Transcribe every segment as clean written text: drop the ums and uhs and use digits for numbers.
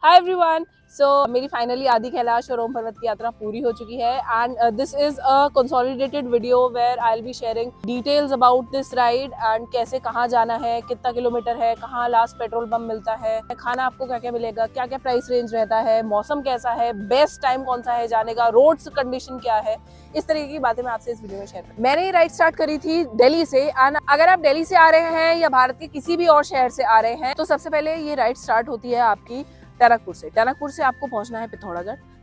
Hi everyone. सो मेरी finally आदि कैलाश और ओम पर्वत की यात्रा पूरी हो चुकी है and this is a consolidated video where I will be sharing details about this ride and कैसे कहाँ जाना है, कितना किलोमीटर है, कहाँ लास्ट पेट्रोल पंप मिलता है, खाना आपको क्या क्या मिलेगा, क्या क्या प्राइस रेंज रहता है, मौसम कैसा है, बेस्ट टाइम कौन सा है जाने का, रोड्स कंडीशन क्या है, इस तरीके की बातें मैं आपसे इस वीडियो में शेयर करूँ। मैंने ये राइड स्टार्ट करी थी दिल्ली से एंड अगर आप दिल्ली से आ रहे हैं या भारत के किसी भी और शहर से आ रहे हैं तो सबसे पहले ये राइड स्टार्ट होती है आपकी टनकपुर से आपको पहुंचना है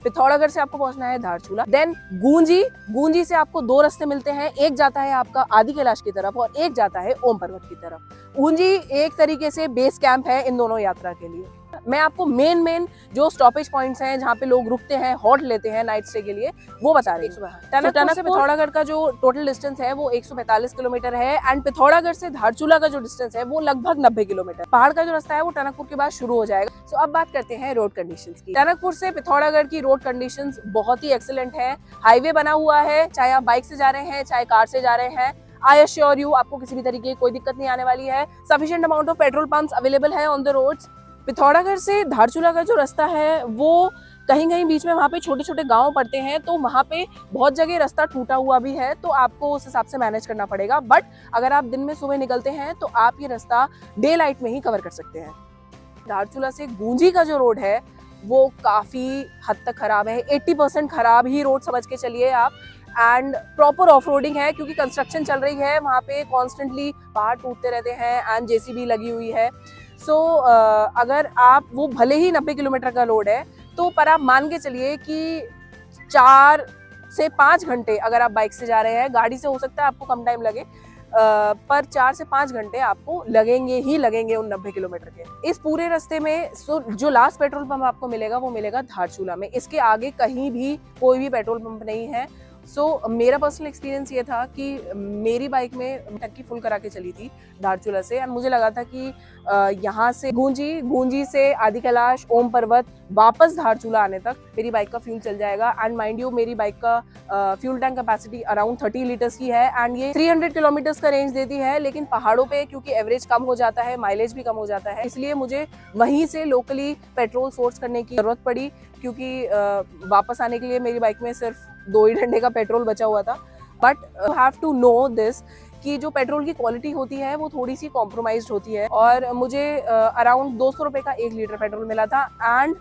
पिथौरागढ़ से आपको पहुंचना है धारचूला, देन गूंजी से आपको दो रास्ते मिलते हैं, एक जाता है आपका आदि कैलाश की तरफ और एक जाता है ओम पर्वत की तरफ। गूंजी एक तरीके से बेस कैंप है इन दोनों यात्रा के लिए। मैं आपको मेन जो स्टॉपेज पॉइंट्स हैं जहाँ पे लोग रुकते हैं, हॉल्ट लेते हैं नाइट स्टे के लिए, वो बता रही हूँ। टनकपुर से पिथौरागढ़ का जो टोटल डिस्टेंस है वो 145 किलोमीटर है एंड पिथौरागढ़ से धारचूला का जो डिस्टेंस है वो लगभग 90 किलोमीटर। पहाड़ का जो रास्ता है वो टनकपुर के बाद शुरू हो जाएगा। सो अब बात करते हैं रोड कंडीशंस की। टनकपुर से पिथौरागढ़ की रोड कंडीशंस बहुत ही एक्सीलेंट है। हाईवे बना हुआ है, चाहे आप बाइक से जा रहे हैं चाहे कार से जा रहे हैं, आई एश्योर यू आपको किसी भी तरीके की कोई दिक्कत नहीं आने वाली है। Sufficient amount of petrol pumps available है ऑन द रोड्स। पिथौरागढ़ से धारचूला का जो रास्ता है वो कहीं कहीं बीच में वहाँ पे छोटे छोटे गांव पड़ते हैं, तो वहाँ पे बहुत जगह रास्ता टूटा हुआ भी है, तो आपको उस हिसाब से मैनेज करना पड़ेगा। बट अगर आप दिन में सुबह निकलते हैं तो आप ये रास्ता डे लाइट में ही कवर कर सकते हैं। धारचूला से गूंजी का जो रोड है वो काफी हद तक खराब है, 80% खराब ही रोड समझ के चलिए आप। एंड प्रॉपर ऑफ रोडिंग है क्योंकि कंस्ट्रक्शन चल रही है, वहाँ पे कॉन्स्टेंटली पहाड़ टूटते रहते हैं एंड जेसीबी लगी हुई है। सो अगर आप वो भले ही 90 किलोमीटर का रोड है तो पर आप मान के चलिए कि 4 से 5 घंटे अगर आप बाइक से जा रहे हैं, गाड़ी से हो सकता है आपको कम टाइम लगे, पर 4 से 5 घंटे आपको लगेंगे ही लगेंगे उन 90 किलोमीटर के। इस पूरे रास्ते में जो लास्ट पेट्रोल पंप आपको मिलेगा वो मिलेगा धारचूला में, इसके आगे कहीं भी कोई भी पेट्रोल पंप नहीं है। मेरा पर्सनल एक्सपीरियंस ये था कि मेरी बाइक में टंकी फुल करा के चली थी धारचूला से एंड मुझे लगा था कि यहाँ से गूंजी से आदि कैलाश ओम पर्वत वापस धारचूला आने तक मेरी बाइक का फ्यूल चल जाएगा। एंड माइंड यू मेरी बाइक का fuel tank capacity around 30 litres की है एंड ये 300 किलोमीटर्स का रेंज देती है, लेकिन पहाड़ों पे क्योंकि एवरेज कम हो जाता है, माइलेज भी कम हो जाता है, इसलिए मुझे वहीं से लोकली पेट्रोल सोर्स करने की जरूरत पड़ी क्योंकि वापस आने के लिए मेरी बाइक में सिर्फ 2 ही घंटे का पेट्रोल बचा हुआ था। But you have to know this कि जो पेट्रोल की क्वालिटी होती है वो थोड़ी सी कॉम्प्रोमाइज्ड होती है और मुझे अराउंड 200 रुपए का 1 लीटर पेट्रोल मिला था एंड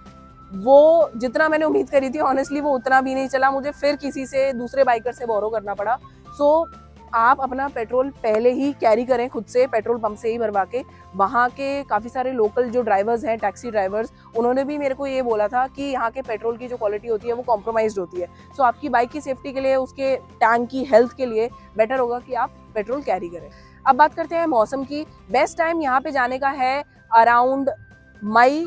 वो जितना मैंने उम्मीद करी थी ऑनेस्टली वो उतना भी नहीं चला, मुझे फिर किसी से दूसरे बाइकर से बोरो करना पड़ा। आप अपना पेट्रोल पहले ही कैरी करें खुद से, पेट्रोल पंप से ही भरवा के। वहाँ के काफ़ी सारे लोकल जो ड्राइवर्स हैं, टैक्सी ड्राइवर्स, उन्होंने भी मेरे को ये बोला था कि यहाँ के पेट्रोल की जो क्वालिटी होती है वो कॉम्प्रोमाइज़ होती है। सो आपकी बाइक की सेफ्टी के लिए, उसके टैंक की हेल्थ के लिए बेटर होगा कि आप पेट्रोल कैरी करें। अब बात करते हैं मौसम की। बेस्ट टाइम यहाँ पे जाने का है अराउंड मई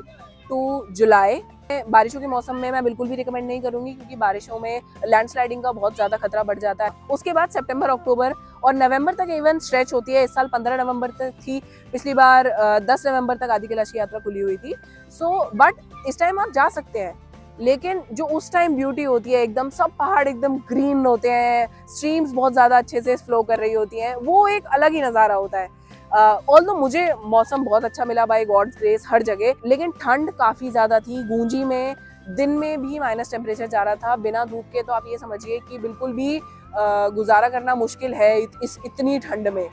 टू जुलाई। बारिशों के मौसम में मैं बिल्कुल भी रिकमेंड नहीं करूंगी क्योंकि बारिशों में लैंडस्लाइडिंग का बहुत ज्यादा खतरा बढ़ जाता है। उसके बाद सितंबर, अक्टूबर और नवंबर तक इवन स्ट्रेच होती है। इस साल 15 नवंबर तक थी, पिछली बार 10 नवंबर तक आदि कैलाश की यात्रा खुली हुई थी। बट इस टाइम आप जा सकते हैं, लेकिन जो उस टाइम ब्यूटी होती है, एकदम सब पहाड़ एकदम ग्रीन होते हैं, स्ट्रीम्स बहुत ज्यादा अच्छे से फ्लो कर रही होती हैं, वो एक अलग ही नजारा होता है। ऑल्दो मुझे मौसम बहुत अच्छा मिला बाय गॉड्स ग्रेस हर जगह, लेकिन ठंड काफी ज्यादा थी। गूंजी में दिन में भी माइनस टेम्परेचर जा रहा था बिना धूप के, तो आप ये समझिए कि बिल्कुल भी गुजारा करना मुश्किल है इस इतनी ठंड में।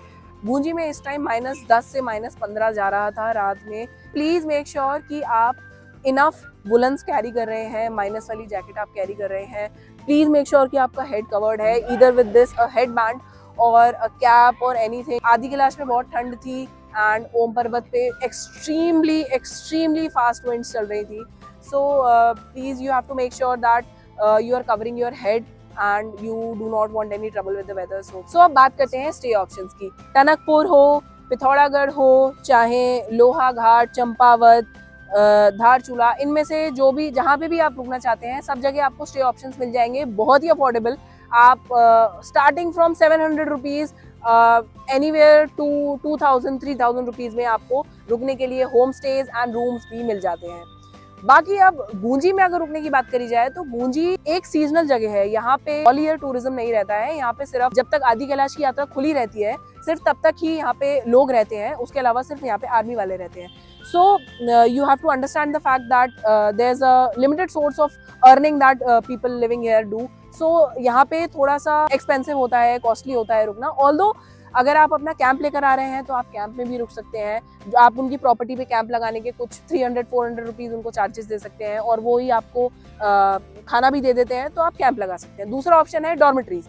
गूंजी में इस टाइम -10 से -15 जा रहा था रात में। प्लीज मेक श्योर कि आप इनफ वुलन्स कैरी कर रहे हैं, माइनस वाली जैकेट आप कैरी कर रहे हैं। प्लीज मेक श्योर कि आपका हेड कवर्ड है, either with this a head band और कैप और एनीथिंग। आदि कैलाश में बहुत ठंड थी एंड ओम पर्वत पे एक्सट्रीमली फास्ट विंड्स चल रही थी। Please you have to make sure that you are covering your head and you do not want any trouble with the weather. So अब बात करते हैं स्टे ऑप्शंस की। टनकपुर हो, पिथौरागढ़ हो, चाहे लोहा घाट, चंपावत, धारचूला, इनमें से जो भी जहाँ पे भी आप रुकना चाहते हैं सब जगह आपको स्टे ऑप्शंस मिल जाएंगे, बहुत ही अफोर्डेबल। आप starting from 700 rupees anywhere to 2000-3000 rupees में आपको रुकने के लिए होम स्टेज एंड रूम्स भी मिल जाते हैं। बाकी अब गूंजी में अगर रुकने की बात करी जाए तो गूंजी एक सीजनल जगह है, यहाँ पे ऑल ईयर टूरिज्म नहीं रहता है। यहाँ पे सिर्फ जब तक आदि कैलाश की यात्रा खुली रहती है सिर्फ तब तक ही यहाँ पे लोग रहते हैं, उसके अलावा सिर्फ यहाँ पे आर्मी वाले रहते हैं। So you have to understand the fact that there's a limited source of earning that people living here do. So यहाँ पे थोड़ा सा एक्सपेंसिव होता है, कॉस्टली होता है रुकना। ऑल्दो अगर आप अपना कैंप लेकर आ रहे हैं तो आप कैंप में भी रुक सकते हैं। जो आप उनकी प्रॉपर्टी पे कैंप लगाने के कुछ 300-400 रुपीज़ उनको चार्जेस दे सकते हैं और वो ही आपको खाना भी दे देते हैं, तो आप कैंप लगा सकते हैं। दूसरा ऑप्शन है डॉर्मेटरीज।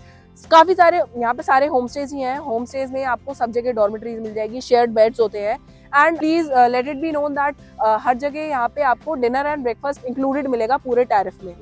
काफ़ी सारे यहाँ पे सारे होम स्टेज ही हैं। होम स्टेज में आपको सब जगह डॉर्मेटरीज मिल जाएगी, शेयर्ड बेड्स होते हैं। And please let it be known that हर जगह यहाँ पे आपको डिनर एंड ब्रेकफास्ट इंक्लूडेड मिलेगा पूरे टैरिफ में।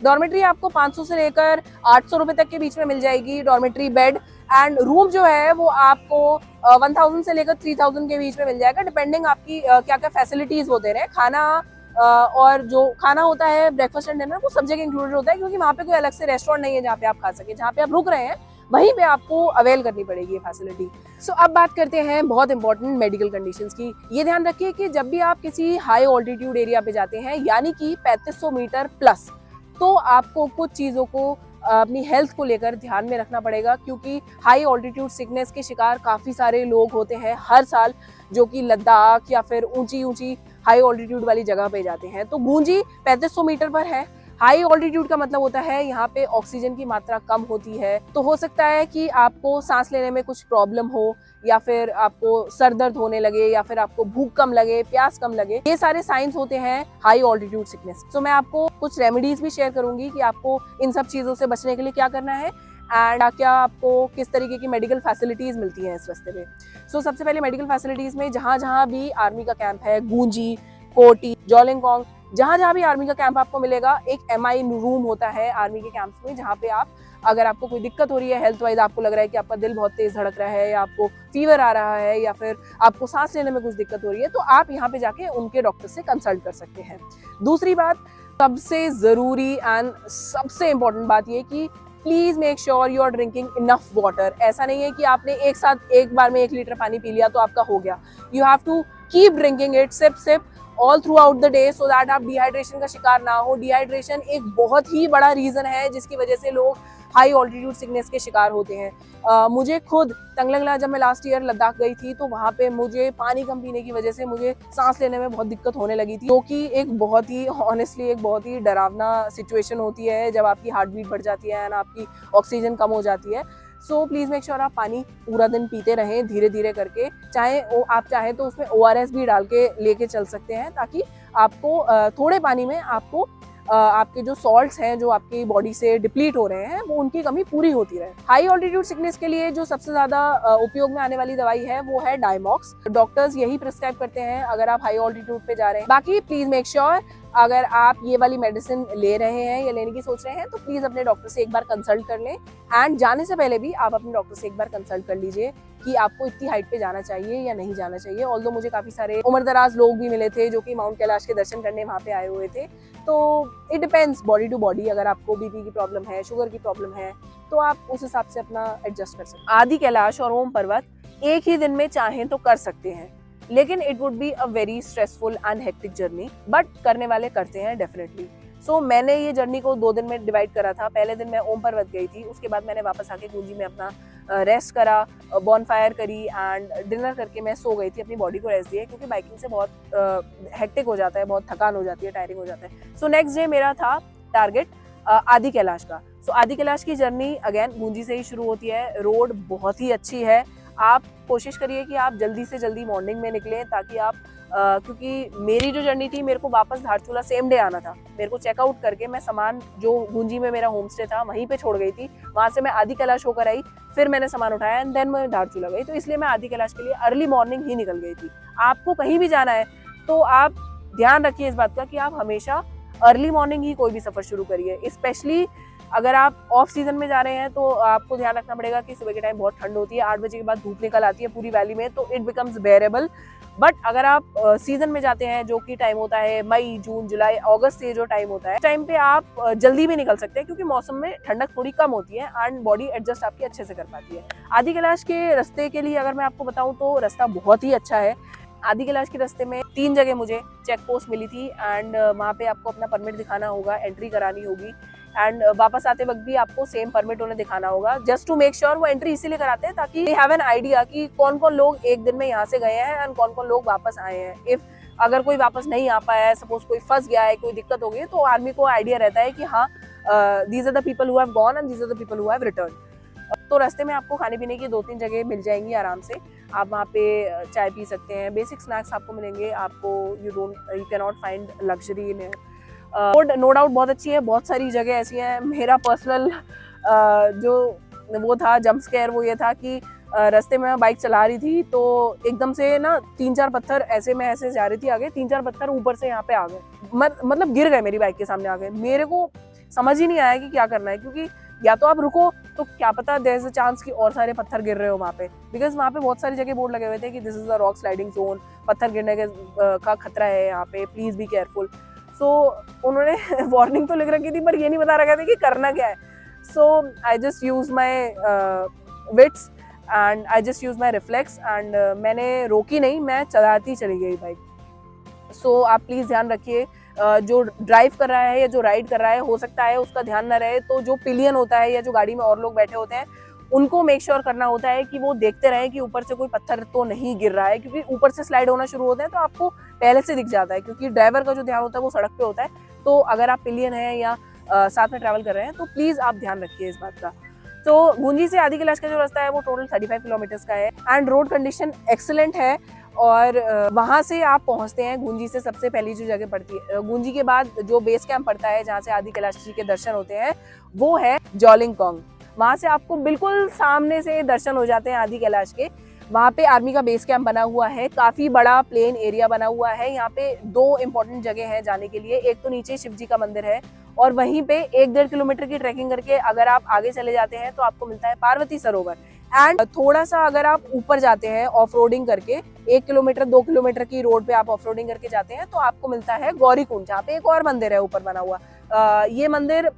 डॉर्मेटरी आपको 500 से लेकर 800 रुपए तक के बीच में मिल जाएगी डॉर्मेटरी बेड। एंड रूम जो है वो आपको 1000 से लेकर 3000 के बीच में मिल जाएगा, डिपेंडिंग आपकी क्या क्या फैसिलिटीज होते रहे। खाना और जो खाना होता है ब्रेकफास्ट एंड डिनर वो सब जगह इंक्लूडेड होता है, क्योंकि वहाँ पे कोई अलग से रेस्टोरेंट नहीं है जहाँ पे आप खा सके। जहाँ पे आप रुक रहे हैं वहीं पे आपको अवेल करनी पड़ेगी ये फैसिलिटी। सो अब बात करते हैं बहुत इंपॉर्टेंट मेडिकल कंडीशंस की। ये ध्यान रखिए कि जब भी आप किसी हाई ऑल्टीट्यूड एरिया पे जाते हैं, यानी कि 3500 मीटर प्लस, तो आपको कुछ चीज़ों को अपनी हेल्थ को लेकर ध्यान में रखना पड़ेगा, क्योंकि हाई ऑल्टीट्यूड सिकनेस के शिकार काफ़ी सारे लोग होते हैं हर साल, जो कि लद्दाख या फिर ऊंची ऊंची हाई ऑल्टीट्यूड वाली जगह पे जाते हैं। तो गूंजी 3500 मीटर पर है। हाई ऑल्टीट्यूड का मतलब होता है यहाँ पे ऑक्सीजन की मात्रा कम होती है, तो हो सकता है कि आपको सांस लेने में कुछ प्रॉब्लम हो, या फिर आपको सर दर्द होने लगे, या फिर आपको भूख कम लगे, प्यास कम लगे। ये सारे साइंस होते हैं हाई ऑल्टीट्यूड सिकनेस। तो मैं आपको कुछ रेमेडीज भी शेयर करूंगी कि आपको इन सब चीज़ों से बचने के लिए क्या करना है एंड क्या आपको किस तरीके की मेडिकल फैसिलिटीज मिलती हैं इस रास्ते में। सो सबसे पहले मेडिकल फैसिलिटीज में जहाँ जहाँ भी आर्मी का कैंप है, गूंजी, कोटी, जोलिंगकोंग, जहाँ जहाँ भी आर्मी का कैंप आपको मिलेगा, एक MI रूम होता है आर्मी के कैंप्स में, जहाँ पे आप अगर आपको कोई दिक्कत हो रही है हेल्थ वाइज, आपको लग रहा है कि आपका दिल बहुत तेज धड़क रहा है, या आपको फीवर आ रहा है, या फिर आपको सांस लेने में कुछ दिक्कत हो रही है, तो आप यहाँ पे जाके उनके डॉक्टर से कंसल्ट कर सकते हैं। दूसरी बात, सबसे ज़रूरी एंड सबसे इम्पोर्टेंट बात ये कि please make sure you are drinking enough water. ऐसा नहीं है कि आपने एक बार में 1 लीटर पानी पी लिया तो आपका हो गया। You have to keep drinking it, sip sip all throughout the day, so that आप डिहाइड्रेशन का शिकार ना हो। डिहाइड्रेशन एक बहुत ही बड़ा रीजन है जिसकी वजह से लोग हाई ऑल्टीट्यूड सिकनेस के शिकार होते हैं। मुझे खुद तंगलंगला, जब मैं लास्ट ईयर लद्दाख गई थी, तो वहाँ पे मुझे पानी कम पीने की वजह से मुझे सांस लेने में बहुत दिक्कत होने लगी थी, जो कि एक बहुत ही ऑनेस्टली एक बहुत ही डरावना सिचुएशन होती है जब आपकी हार्ट बीट बढ़ जाती है एंड आपकी ऑक्सीजन कम हो जाती है। सो प्लीज़ मेक श्योर आप पानी पूरा दिन पीते रहें धीरे धीरे करके। आप चाहें तो उसमें ORS भी डाल के लेके चल सकते हैं, ताकि आपको थोड़े पानी में आपको आपके जो सॉल्ट्स हैं जो आपकी बॉडी से डिप्लीट हो रहे हैं वो उनकी कमी पूरी होती रहे। हाई ऑल्टीट्यूड सिकनेस के लिए जो सबसे ज्यादा उपयोग में आने वाली दवाई है वो है डायमॉक्स। डॉक्टर्स यही प्रिस्क्राइब करते हैं अगर आप हाई ऑल्टीट्यूड पे जा रहे हैं। बाकी प्लीज मेक श्योर अगर आप ये वाली मेडिसिन ले रहे हैं या लेने की सोच रहे हैं तो प्लीज अपने डॉक्टर से एक बार कंसल्ट कर लें। एंड जाने से पहले भी आप अपने डॉक्टर से एक बार कंसल्ट कर लीजिए कि आपको इतनी हाइट पे जाना चाहिए या नहीं जाना चाहिए। ऑल्दो मुझे काफी सारे उम्रदराज लोग भी मिले थे जो कि माउंट कैलाश के दर्शन करने वहाँ पे आए हुए थे। तो it depends body to body. अगर आपको बीपी की प्रॉब्लम है, शुगर की प्रॉब्लम है, तो आप उस हिसाब से अपना एडजस्ट कर सकते हैं। आदि कैलाश और ओम पर्वत एक ही दिन में चाहें तो कर सकते हैं, लेकिन it would be a very stressful and hectic journey, but करने वाले करते हैं डेफिनेटली। सो मैंने ये जर्नी को 2 दिन में डिवाइड करा था। पहले दिन मैं ओम पर्वत गई थी, उसके बाद मैंने वापस आके गूंजी में अपना रेस्ट करा, बॉनफायर करी एंड डिनर करके मैं सो गई थी, अपनी बॉडी को रेस्ट दिया, क्योंकि बाइकिंग से बहुत हेक्टिक हो जाता है, बहुत थकान हो जाती है, टायरिंग हो जाता है। सो नेक्स्ट डे मेरा था टारगेट आदि कैलाश का। सो आदि कैलाश की जर्नी अगेन गूंजी से ही शुरू होती है। रोड बहुत ही अच्छी है। आप कोशिश करिए कि आप जल्दी से जल्दी मॉर्निंग में निकलें, ताकि आप क्योंकि मेरी जो जर्नी थी, मेरे को वापस धारचूला सेम डे आना था। मेरे को चेकआउट करके मैं सामान जो गूंजी में मेरा होम स्टे था वहीं पे छोड़ गई थी, वहां से मैं आदि कैलाश होकर आई, फिर मैंने सामान उठाया एंड देन मैं धारचूला गई। तो इसलिए मैं आदि कैलाश के लिए अर्ली मॉर्निंग ही निकल गई थी। आपको कहीं भी जाना है तो आप ध्यान रखिए इस बात का कि आप हमेशा अर्ली मॉर्निंग ही कोई भी सफर शुरू करिए। स्पेशली अगर आप ऑफ सीजन में जा रहे हैं तो आपको ध्यान रखना पड़ेगा कि सुबह के टाइम बहुत ठंड होती है, 8 बजे के बाद धूप निकल आती है पूरी वैली में, तो इट बिकम्स बेरेबल। बट अगर आप सीजन में जाते हैं, जो कि टाइम होता है मई, जून, जुलाई, अगस्त से जो टाइम होता है, टाइम पे आप जल्दी भी निकल सकते हैं, क्योंकि मौसम में ठंडक थोड़ी कम होती है एंड बॉडी एडजस्ट आपकी अच्छे से कर पाती है। आदि कैलाश के रास्ते के लिए अगर मैं आपको बताऊं तो रास्ता बहुत ही अच्छा है। आदि कैलाश के रास्ते में 3 जगह मुझे चेक पोस्ट मिली थी एंड वहाँ पे आपको अपना परमिट दिखाना होगा, एंट्री करानी होगी एंड वापस आते वक्त भी आपको सेम परमिट उन्हें दिखाना होगा, जस्ट टू मेक श्योर। वो एंट्री इसीलिए कराते हैं ताकि दे हैव एन आइडिया कि कौन कौन लोग एक दिन में यहाँ से गए हैं एंड कौन कौन लोग वापस आए हैं। इफ अगर कोई वापस नहीं आ पाया है, सपोज कोई फंस गया है, कोई दिक्कत हो गई, तो आर्मी को आइडिया रहता है कि हाँ these are the people who have gone and these are the people who have return. तो रास्ते में आपको खाने पीने की 2-3 जगह मिल जाएंगी आराम से, आप वहाँ पे चाय पी सकते हैं, बेसिक स्नैक्स आपको मिलेंगे, आपको you can not find luxury in here. No doubt बहुत अच्छी है, बहुत सारी जगह ऐसी हैं। मेरा पर्सनल जो वो था जंप स्केयर वो ये था कि रास्ते में मैं बाइक चला रही थी तो एकदम से ना 3-4 पत्थर ऐसे मैं ऐसे जा रही थी आगे, 3-4 पत्थर ऊपर से यहाँ पे आ गए, मतलब गिर गए मेरी बाइक के सामने आ गए। मेरे को समझ ही नहीं आया कि क्या करना है, क्योंकि या तो आप रुको, तो क्या पता देयर इज अ चांस कि और सारे पत्थर गिर रहे हो वहाँ पे, बिकॉज वहाँ पे बहुत सारी जगह बोर्ड लगे हुए थे कि this is a rock sliding zone, पत्थर गिरने का खतरा है यहाँ पे, प्लीज बी केयरफुल। सो उन्होंने वार्निंग तो लिख रखी थी पर ये नहीं बता रखा था कि करना क्या है। So I just use my wits and I just use my reflex and मैंने रोकी नहीं, मैं चलाती चली गई बाइक। सो आप प्लीज़ ध्यान रखिए, जो ड्राइव कर रहा है या जो राइड कर रहा है, हो सकता है उसका ध्यान न रहे, तो जो पिलियन होता है या जो गाड़ी में और लोग बैठे होते हैं उनको मेक श्योर करना होता है कि वो देखते रहे कि ऊपर से कोई पत्थर तो नहीं गिर रहा है, क्योंकि ऊपर से स्लाइड होना शुरू होता है तो आपको पहले से दिख जाता है, क्योंकि ड्राइवर का जो ध्यान होता है वो सड़क पे होता है। तो अगर आप पिलियन है या साथ में ट्रैवल कर रहे हैं तो प्लीज आप ध्यान रखिए इस बात का। तो गुंजी से आदि कैलाश का जो रास्ता है वो टोटल 35 किलोमीटर्स का है एंड रोड कंडीशन एक्सीलेंट है। और वहाँ से आप पहुँचते हैं गुंजी से सबसे पहली जो जगह पड़ती है, गुंजी के बाद जो बेस कैंप पड़ता है जहाँ से आदि कैलाश जी के दर्शन होते हैं वो है जोलिंगकोंग। वहाँ से आपको बिल्कुल सामने से दर्शन हो जाते हैं आदि कैलाश के। वहाँ पे आर्मी का बेस कैंप बना हुआ है, काफी बड़ा प्लेन एरिया बना हुआ है। यहाँ पे 2 इंपॉर्टेंट जगह है जाने के लिए, एक तो नीचे शिव जी का मंदिर है और वहीं पे 1-1.5 किलोमीटर की ट्रैकिंग करके अगर आप आगे चले जाते हैं तो आपको मिलता है पार्वती सरोवर। एंड थोड़ा सा अगर आप ऊपर जाते हैं ऑफ रोडिंग करके 1 किलोमीटर 2 किलोमीटर की रोड पे आप ऑफ रोडिंग करके जाते हैं तो आपको मिलता है गौरी कुंड, जहाँ पे एक और मंदिर है ऊपर बना हुआ। ये मंदिर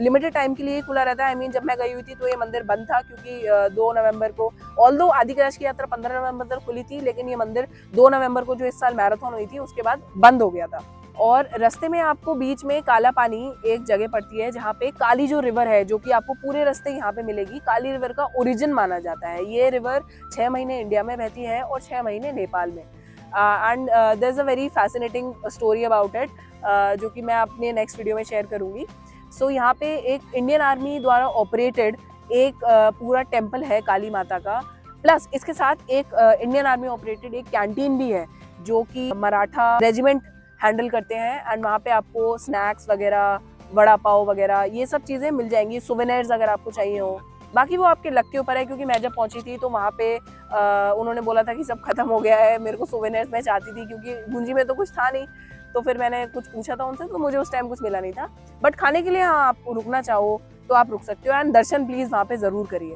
लिमिटेड टाइम के लिए खुला रहता है। आई मीन जब मैं गई हुई थी तो ये मंदिर बंद था, क्योंकि 2 नवंबर को, ऑल्दो आदि कैलाश की यात्रा 15 नवंबर तक खुली थी, लेकिन ये मंदिर 2 नवंबर को जो इस साल मैराथन हुई थी उसके बाद बंद हो गया था। और रास्ते में आपको बीच में काला पानी एक जगह पड़ती है जहाँ पे काली जो रिवर है, जो कि आपको पूरे रास्ते यहाँ पे मिलेगी, काली रिवर का ओरिजिन माना जाता है। ये रिवर 6 महीने इंडिया में बहती है और 6 महीने नेपाल में। And there is a very fascinating story about it, जो कि मैं अपने नेक्स्ट वीडियो में शेयर करूंगी। सो यहाँ पे एक इंडियन आर्मी द्वारा ऑपरेटेड एक पूरा टेम्पल है काली माता का, प्लस इसके साथ एक इंडियन आर्मी ऑपरेटेड एक कैंटीन भी है जो कि मराठा रेजिमेंट हैंडल करते हैं। एंड वहाँ पे आपको स्नैक्स वगैरह, वड़ा पाव वगैरह, ये सब चीज़ें मिल जाएंगी, सोवेनिर्स अगर आपको चाहिए हो। बाकी वो आपके लक के ऊपर है, क्योंकि मैं जब पहुंची थी तो वहाँ पे उन्होंने बोला था कि सब खत्म हो गया है। मेरे को सोवेनिर्स मैं चाहती थी, क्योंकि गुंजी में तो कुछ था नहीं, तो फिर मैंने कुछ पूछा था उनसे, तो मुझे उस टाइम कुछ मिला नहीं था। बट खाने के लिए हाँ, आप रुकना चाहो तो आप रुक सकते हो एंड दर्शन प्लीज वहाँ पे जरूर करिए।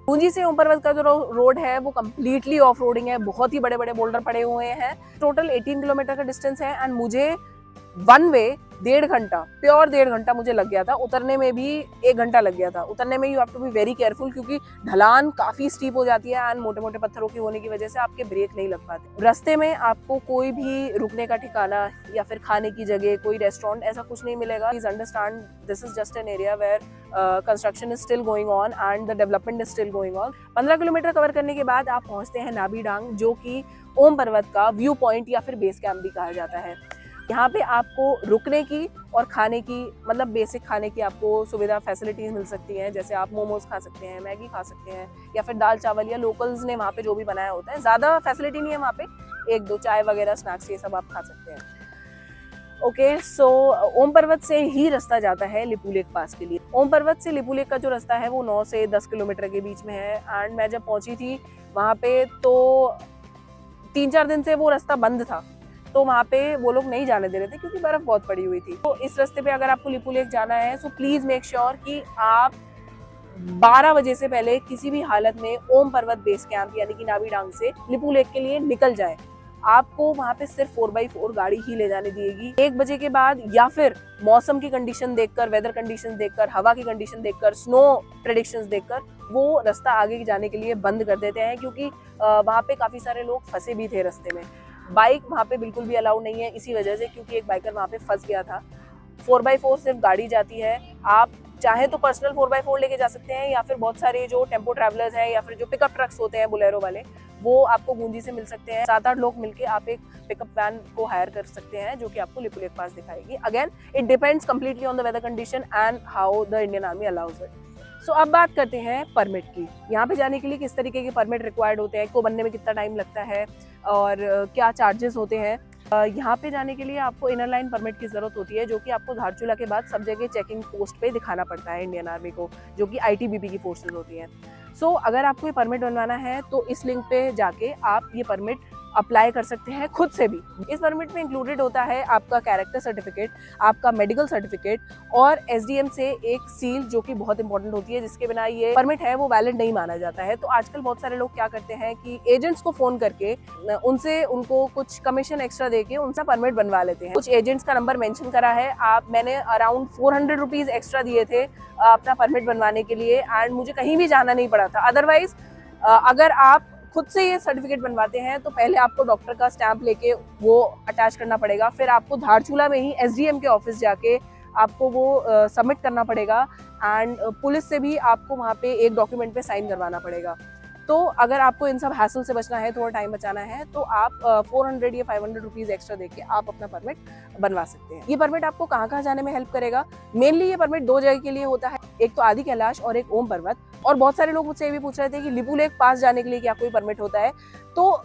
गुंजी से ओम पर्वत का जो रोड है वो कम्प्लीटली ऑफ रोडिंग है, बहुत ही बड़े बड़े बोल्डर पड़े हुए हैं। टोटल 18 किलोमीटर का डिस्टेंस है एंड मुझे वन वे 1.5 घंटा, प्योर 1.5 घंटा मुझे लग गया था। उतरने में भी 1 घंटा लग गया था। उतरने में you have to be very careful, क्योंकि ढलान काफी स्टीप हो जाती है एंड मोटे मोटे पत्थरों की होने की वजह से आपके ब्रेक नहीं लग पाते। रास्ते में आपको कोई भी रुकने का ठिकाना या फिर खाने की जगह, कोई रेस्टोरेंट, ऐसा कुछ नहीं मिलेगा। Please understand this is just an area where construction is still going on and the development is still going on. 15 kilometre cover करने के बाद आप पहुंचते हैं नाबी डांग, जो कि ओम पर्वत का व्यू पॉइंट या फिर बेस कैंप भी कहा जाता है। यहाँ पे आपको रुकने की और खाने की, मतलब बेसिक खाने की आपको सुविधा फैसिलिटीज मिल सकती हैं, जैसे आप मोमोज खा सकते हैं, मैगी खा सकते हैं, या फिर दाल चावल या लोकल्स ने वहाँ पे जो भी बनाया होता है। ज़्यादा फैसिलिटी नहीं है वहाँ पे, 1-2 चाय वगैरह स्नैक्स ये सब आप खा सकते हैं। ओके, सो ओम पर्वत से ही रास्ता जाता है लिपुलेख पास के लिए। ओम पर्वत से लिपुलेख का जो रास्ता है वो 9 से 10 किलोमीटर के बीच में है। एंड मैं जब पहुंची थी वहाँ पे तो 3-4 दिन से वो रास्ता बंद था, तो वहाँ पे वो लोग नहीं जाने दे रहे थे क्योंकि बर्फ बहुत पड़ी हुई थी। तो इस रास्ते पे अगर आपको लिपुलेख जाना है सो प्लीज मेक श्योर कि आप 12 बजे से पहले किसी भी हालत में ओम पर्वत बेस कैंप यानी कि नाबी डांग से लिपुलेख के लिए निकल जाए। आपको वहाँ पे सिर्फ 4x4 गाड़ी ही ले जाने दिएगी। 1 बजे के बाद या फिर मौसम की कंडीशन देखकर, वेदर कंडीशन देखकर, हवा की कंडीशन देखकर, स्नो प्रेडिक्शंस देखकर वो रास्ता आगे जाने के लिए बंद कर देते हैं, क्योंकि वहाँ पे काफी सारे लोग फंसे भी थे रास्ते में। बाइक वहाँ पे बिल्कुल भी अलाउ नहीं है इसी वजह से, क्योंकि एक बाइकर वहाँ पे फंस गया था। 4x4 सिर्फ गाड़ी जाती है। आप चाहे तो पर्सनल 4x4 लेके जा सकते हैं, या फिर बहुत सारे जो टेम्पो ट्रैवलर्स हैं या फिर जो पिकअप ट्रक्स होते हैं बोलेरो वाले, वो आपको गूंजी से मिल सकते हैं। 7-8 लोग मिलके आप एक पिकअप वैन को हायर कर सकते हैं जो कि आपको लिपुलेख पास दिखाएगी। Again it depends completely on the weather condition and how the Indian army allows it. So अब बात करते हैं परमिट की। यहाँ पे जाने के लिए किस तरीके के परमिट रिक्वायर्ड होते हैं, को बनने में कितना टाइम लगता है और क्या चार्जेस होते हैं। यहाँ पे जाने के लिए आपको इनर लाइन परमिट की ज़रूरत होती है, जो कि आपको धारचूला के बाद सब जगह चेकिंग पोस्ट पे दिखाना पड़ता है इंडियन आर्मी को, जो कि ITBP की फोर्सेज होती हैं। सो अगर आपको ये परमिट बनवाना है तो इस लिंक पे जाके आप ये परमिट अप्लाई कर सकते हैं खुद से भी। इस परमिट में इंक्लूडेड होता है आपका कैरेक्टर सर्टिफिकेट, आपका मेडिकल सर्टिफिकेट और SDM से एक सील, जो कि बहुत इंपॉर्टेंट होती है, जिसके बिना ये परमिट है वो वैलिड नहीं माना जाता है। तो आजकल बहुत सारे लोग क्या करते हैं कि एजेंट्स को फोन करके उनसे उनको कुछ कमीशन एक्स्ट्रा देके उनसे परमिट बनवा लेते हैं। कुछ एजेंट्स का नंबर मेंशन करा है, मैंने अराउंड 400 रुपीज एक्स्ट्रा दिए थे अपना परमिट बनवाने के लिए एंड मुझे कहीं भी जाना नहीं पड़ा था। अदरवाइज अगर आप खुद से ये सर्टिफिकेट बनवाते हैं तो पहले आपको डॉक्टर का स्टैंप लेके वो अटैच करना पड़ेगा, फिर आपको धारचूला में ही SDM के ऑफिस जाके आपको वो सबमिट करना पड़ेगा एंड पुलिस से भी आपको वहाँ पे एक डॉक्यूमेंट पे साइन करवाना पड़ेगा। तो अगर आपको इन सब हैसल से बचना है, थोड़ा टाइम बचाना है, तो आप 400 या 500 रुपीज एक्स्ट्रा देके आप अपना परमिट बनवा सकते हैं। ये परमिट आपको कहाँ कहाँ जाने में हेल्प करेगा? मेनली ये परमिट 2 जगह के लिए होता है, एक तो आदि कैलाश और एक ओम पर्वत। और बहुत सारे लोग मुझसे ये भी पूछ रहे थे कि लिपुलेख पास जाने के लिए क्या कोई परमिट होता है? तो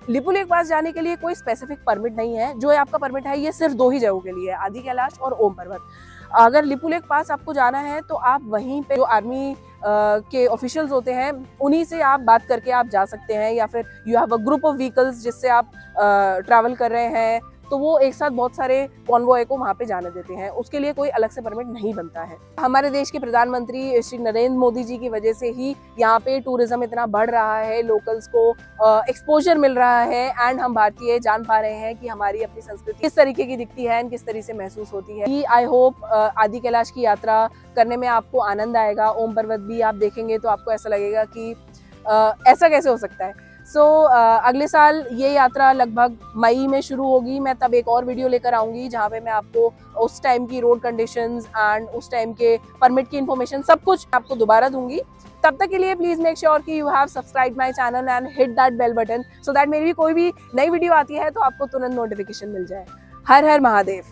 लिपुलेख पास जाने के लिए कोई स्पेसिफिक परमिट नहीं है। जो आपका परमिट है ये सिर्फ 2 ही जगहों के लिए है, आदि कैलाश और ओम पर्वत। अगर लिपुलेख पास आपको जाना है तो आप वहीं पे जो आर्मी के ऑफिशियल्स होते हैं उन्हीं से आप बात करके आप जा सकते हैं, या फिर you have a group of vehicles जिससे आप ट्रैवल कर रहे हैं तो वो एक साथ बहुत सारे कॉन्वॉय को वहाँ पे जाने देते हैं, उसके लिए कोई अलग से परमिट नहीं बनता है। हमारे देश के प्रधानमंत्री श्री नरेंद्र मोदी जी की वजह से ही यहाँ पे टूरिज्म इतना बढ़ रहा है, लोकल्स को एक्सपोजर मिल रहा है एंड हम भारतीय जान पा रहे हैं कि हमारी अपनी संस्कृति किस तरीके की दिखती है एंड किस तरीके से महसूस होती है। आई होप आदि कैलाश की यात्रा करने में आपको आनंद आएगा। ओम पर्वत भी आप देखेंगे तो आपको ऐसा लगेगा कि ऐसा कैसे हो सकता है। अगले साल ये यात्रा लगभग मई में शुरू होगी। मैं तब एक और वीडियो लेकर आऊंगी जहाँ पे मैं आपको उस टाइम की रोड कंडीशंस एंड उस टाइम के परमिट की इन्फॉर्मेशन सब कुछ आपको दोबारा दूंगी। तब तक के लिए प्लीज मेक श्योर कि you have subscribe my channel and hit that bell button so that मेरी भी कोई भी नई वीडियो आती है तो आपको तुरंत नोटिफिकेशन मिल जाए। हर हर महादेव।